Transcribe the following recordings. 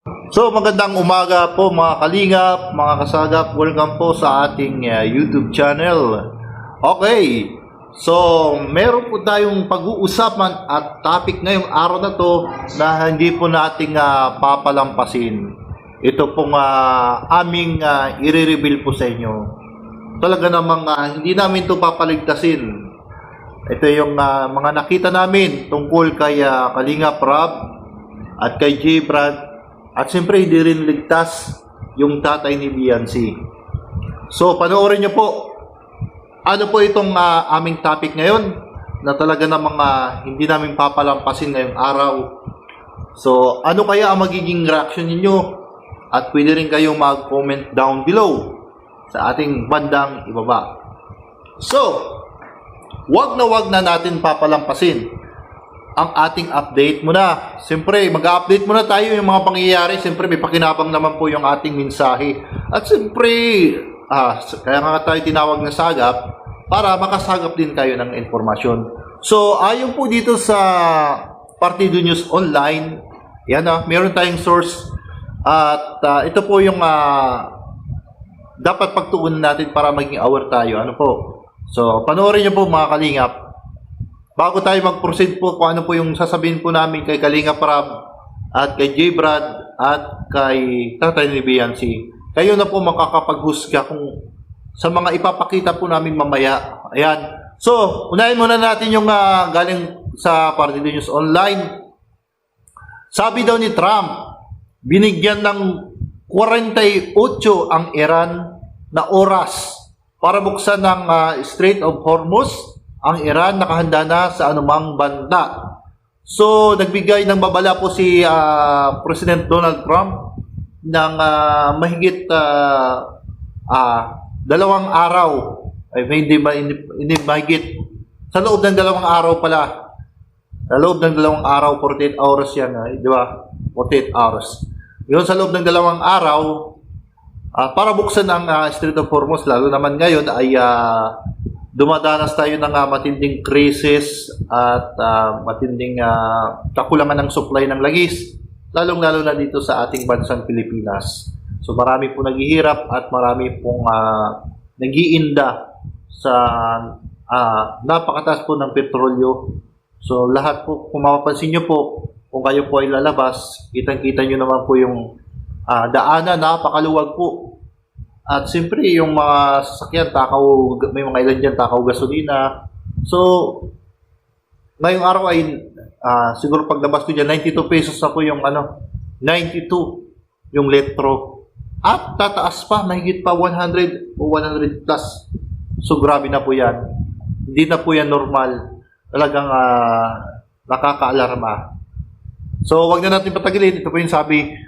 So magandang umaga po mga kalingap, mga kasagap. Welcome po sa ating YouTube channel. Okay, so meron po tayong pag-uusapan at topic ngayong araw na to na hindi po nating papalampasin. Ito pong aming i-reveal po sa inyo. Talaga namang hindi namin to papaligtasin. Ito yung mga nakita namin tungkol kay Kalingap Rob at kay J. Brad. At siyempre, hindi rin ligtas yung tatay ni Biancy. So, panoorin nyo po. Ano po itong aming topic ngayon na talaga namang hindi namin papalampasin ngayong araw. So, ano kaya ang magiging reaction ninyo? At pwede rin kayong mag-comment down below sa ating bandang ibaba. So, wag na natin papalampasin ang ating update muna. Siyempre, mag-update muna tayo yung mga pangyayari. Siyempre, may pakinabang naman po yung ating mensahe. At siyempre, kaya nga tayo tinawag na sagap para makasagap din tayo ng informasyon. So, ayon po dito sa Partido News Online, yan meron tayong source at ito po yung dapat pagtuunan natin para maging aware tayo. Ano po? So, panoorin niyo po mga kalingap. Bago tayo mag-proceed po kung ano po yung sasabihin po namin kay Kalingap Rob at kay J. Brad at kay tatay ni Biancy, kayo na po makakapaghusga kung sa mga ipapakita po namin mamaya. Ayan. So, unahin muna natin yung galing sa Partido News Online. Sabi daw ni Trump, binigyan ng 48 ang Iran na oras para buksan ng Strait of Hormuz. Ang Iran nakahanda na sa anumang banta. So, nagbigay ng babala po si President Donald Trump ng mahigit 2 araw. Ay, hindi mahigit. Sa loob ng 2 araw pala. Sa loob ng 2 araw, 48 hours yan. Di ba? 48 hours. Yun, sa loob ng 2 araw, para buksan ang Strait of Hormuz, lalo naman ngayon ay dumadanas tayo ng matinding krisis at matinding kakulangan ng supply ng langis, lalong-lalo na dito sa ating bansang Pilipinas. So marami po naghihirap at marami pong nag-iinda sa napakataas po ng petrolyo. So lahat po, kung mapapansin nyo po, kung kayo po ay lalabas, kitang-kita nyo naman po yung daanan, napakaluwag po. At siyempre, yung mga sasakyan, may mga ilan dyan, takaw gasolina. So, ngayong araw ay, siguro paglabas ko dyan, 92 pesos na po yung 92 yung litro. At tataas pa, mahigit pa 100 o 100 plus. So, grabe na po yan. Hindi na po yan normal. Talagang nakaka-alarma. So, wag na natin patagilin. Ito po yung sabi,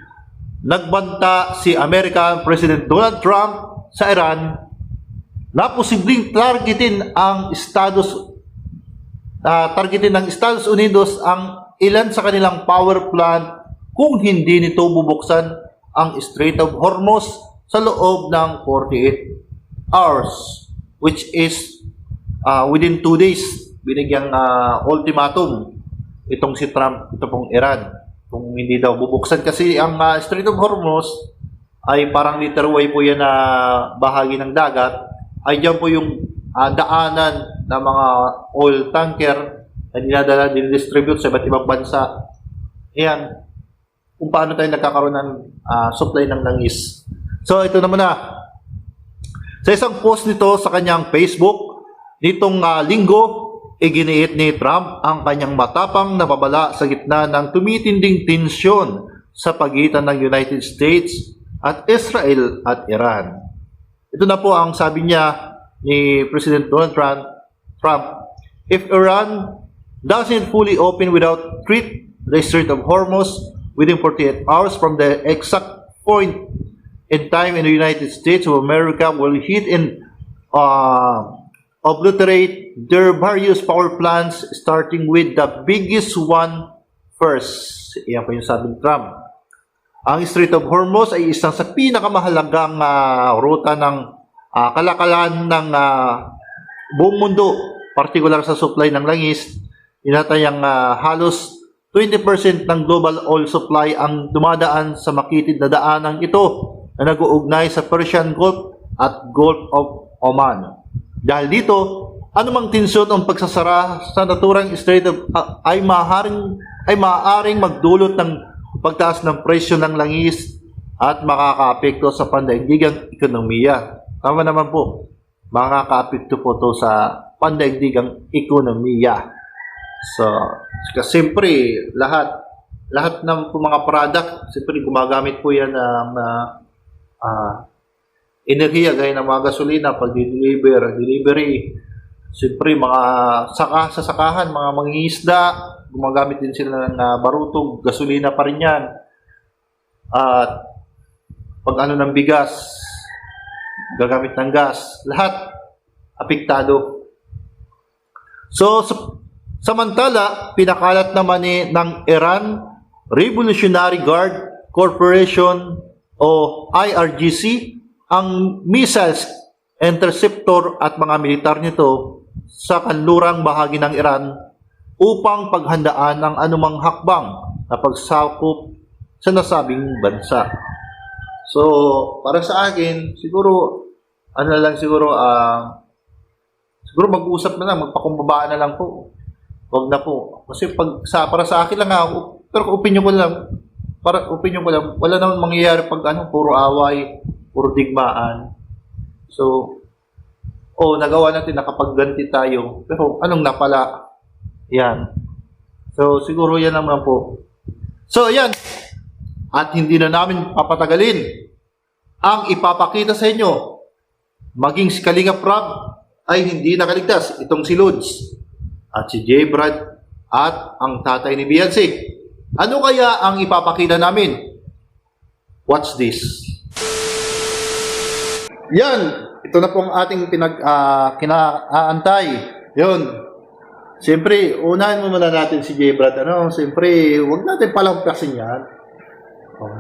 nagbanta si American President Donald Trump sa Iran na posibleng targetin ng Estados Unidos ang ilan sa kanilang power plant kung hindi nito bubuksan ang Strait of Hormuz sa loob ng 48 hours, which is within 2 days. Binigyang ultimatum itong si Trump, ito pong Iran, kung hindi daw bubuksan kasi ang Strait of Hormuz ay parang literally po yan na bahagi ng dagat, ay dyan po yung daanan ng mga oil tanker na dinadala, dinidistribute sa iba't ibang bansa. Ayan, kung paano tayo nagkakaroon ng supply ng langis. So ito naman na. Sa isang post nito sa kanyang Facebook, nitong linggo, iginiit ni Trump ang kanyang matapang na babala sa gitna ng tumitinding tensyon sa pagitan ng United States at Israel at Iran. Ito na po ang sabi niya ni President Donald Trump, if Iran doesn't fully open without treat the Strait of Hormuz within 48 hours from the exact point in time in the United States of America will hit and obliterate their various power plants starting with the biggest one first. Iyan po yung sabi ni Trump. Ang Strait of Hormuz ay isang sa pinakamahalagang ruta ng kalakalan ng buong mundo, partikular sa supply ng langis. Inatayang halos 20% ng global oil supply ang dumadaan sa makitid na daanang ito na nag-uugnay sa Persian Gulf at Gulf of Oman. Dahil dito, anumang tensyon o pagsasara sa naturang Strait of ay maaaring magdulot ng pagtaas ng presyo ng langis at makakaapekto sa pandaigdigang ekonomiya. Tama naman po, makakaapekto po to sa pandaigdigang ekonomiya. So, kasi siyempre, lahat ng mga product, siyempre gumagamit po yan ng enerhiya gaya ng mga gasolina, delivery. Siyempre, mga sa sakahan, mga mangingisda, gumagamit din sila ng barutog, gasolina pa rin yan. At pag ng bigas, gagamit ng gas, lahat apektado. So, samantala, pinakalat naman ng Iran Revolutionary Guard Corporation o IRGC ang missiles, interceptor at mga militar nito sa kanlurang bahagi ng Iran upang paghandaan ang anumang hakbang na pagsakop sa nasabing bansa. So, para sa akin, siguro siguro mag-usap na lang, magpakumbabaan na lang po. Wag na po. Kasi para sa akin lang pero opinion ko lang, wala namang mangyayari pag puro away, puro digmaan. So, nagawa natin, nakapagganti tayo. Pero anong napala? Yan. So, siguro yan naman po. So, yan. At hindi na namin papatagalin. Ang ipapakita sa inyo, maging si Kalingap Rob ay hindi nakaligtas. Itong si Lods at si J. Brad at ang tatay ni Beyonce. Ano kaya ang ipapakita namin? Watch this. Yan. Ito na pong ating kinaantay. Yun. Siyempre, unahin mo muna natin si J. Brad. Siyempre, huwag natin palampasin yan.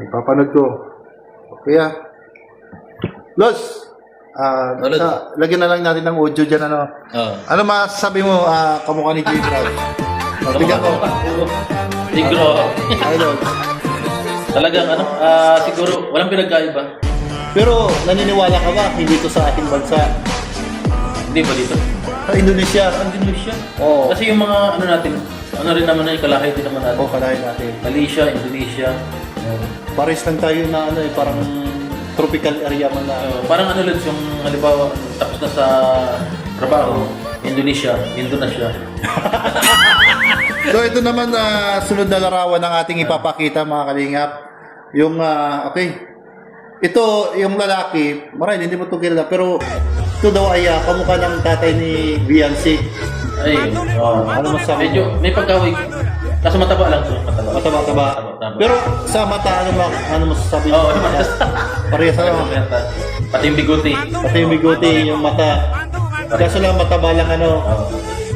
Ipapanood ko. Kaya, Los, lagyan na lang natin ng audio dyan. Ano masasabi mo kamukha ni J. Brad? Tignan ko. Siguro. Ano? Talagang siguro walang pinagkaiba. Pero naniniwala ka ba hindi to sa ating bansa? Hindi ba dito? Sa Indonesia. Indonesia. Oo. Kasi yung mga natin, rin naman na ikalahay din naman natin. Kalahin natin. Malaysia, Indonesia. Pares lang tayo na parang tropical area man na. Parang lang yung halimbawa tapos na sa trabaho, Indonesia. So ito naman sunod na larawan ng ating ipapakita mga kalingap. Yung okay. Ito yung lalaki, marahil hindi mo ito kilala pero ito daw ay kamukha ng tatay ni Beyonce. Ay, ano masabi mo? May pagkawig. Kaso mataba lang ito. Mataba. Pero sa mata, ano masasabi mo? Parehas Pati yung bigote. Yung mata. Kaso lang mataba lang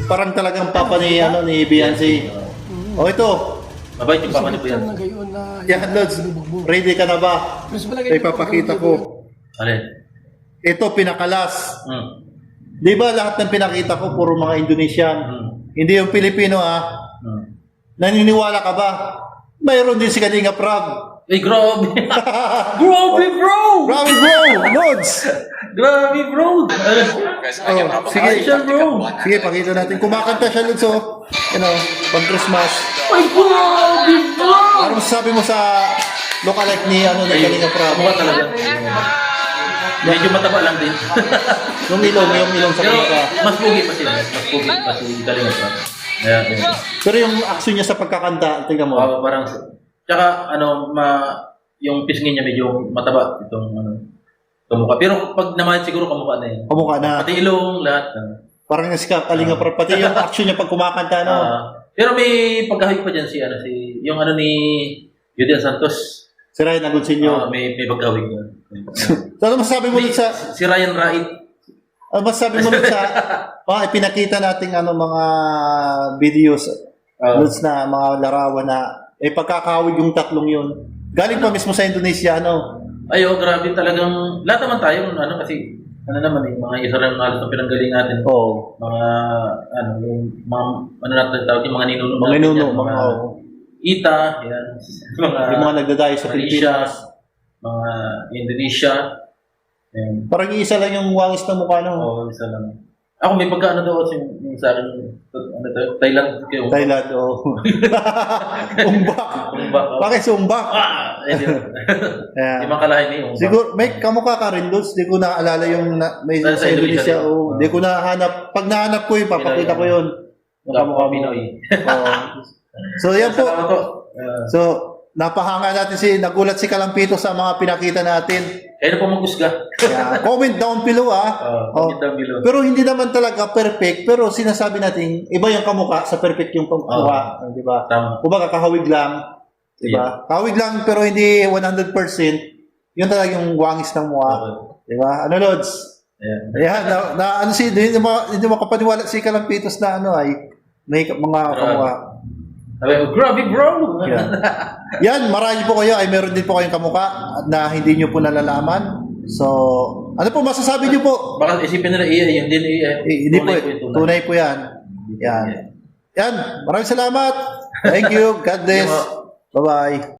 parang talagang papa ni Beyonce. Ito. Mabait yung papa ni Beyonce. Yan, Lods. Ready ka na ba? Ipapakita ko. Alin? Ito, pinakalas. Di ba lahat ng pinakita ko, puro mga Indonesian? Hindi yung Pilipino, Naniniwala ka ba? Mayroon din si Kalingap Rob. Ay, grabe. Grabe, bro! Grabe, bro! Lods! Grabe, bro! Sige, bro! Sige, pakita natin. Kumakanta siya, Lods, pag Christmas. Ay, grabe, bro! Ano masasabi mo sa lookalike ni Kalingap Rob? Mukha talaga. Medyo mataba lang din. yung ilong sa Pero kanila. mas pugi pa siya. Mas pugi pa si Kalingap Rob. Ayan. Pero yung action niya sa pagkakanta, tingnan mo. Parang, tsaka yung pisngin niya medyo mataba itong kamukha. Pero pag naman siguro kamukha na yun. Kamukha na. Pati ilong, lahat. Parang si Kalingap Rob. Pati yung action niya pag kumakanta, pero may pagkahawig pa dyan yung ni Julian Santos. Si Ryan Agoncillo. May pagkahawig niya. So, ano masasabi mo dun sa... Si Ryan Rait. Ano masasabi mo dun sa... ipinakita nating mga videos dun na mga larawan na pagkakahawig yung tatlong yun. Galing pa mismo sa Indonesia, Ay, grabe talagang... Lahat naman tayo, kasi... mga isa lang halos ng pinanggaling natin. Oo. Mga, yung mga, natin tawag yung mga ninuno. Mga ninuno, Ita, yan. Yung mga nagdadayo sa Malaysia, Pilipinas. mga Indonesia. Yan. Parang isa lang yung wangis ng mukha, no? Oo, isa lang. Ako may pagkaano daw kasi yung sa akin, ano to, Thailand kayo. Thailand, oh. Umbak. Umbak. Bakit sumbak? Yun. Ayan. Di makalahin niyo. Siguro, may kamukha ka rin, Lods. Di ko naalala yung may Sa sa Indonesia. Indonesia. Oh. Di ko nahanap. Pag nahanap ko yun, papakita ko yun. Yung kamukha mo. Pinoy. Oo. So, yan po. Salamat po. So, napahanga natin nagulat si Kalampito sa mga pinakita natin. Kaya na po mag-usga. Kaya, comment down below, Comment down below. Pero hindi naman talaga perfect, pero sinasabi natin, iba yung kamukha sa perfect yung kamukha, di ba? Tama. Kumbaga kahawig lang, di ba? Kahawig lang pero hindi 100%. Yun talaga yung wangis ng mukha, di ba? Ano, Lods? Ayan. Ayan, ano si hindi makapaniwala si Kalampitos na ano ay may mga kamukha. Sabi ko, grabe bro! Yan, marami po kayo ay meron din po kayong kamukha na hindi nyo po nalalaman. So, ano po masasabi nyo po? Baka isipin nila, yun din, Hindi po, tunay po yan. Yan. Yan, maraming salamat. Thank you. God bless. Bye-bye.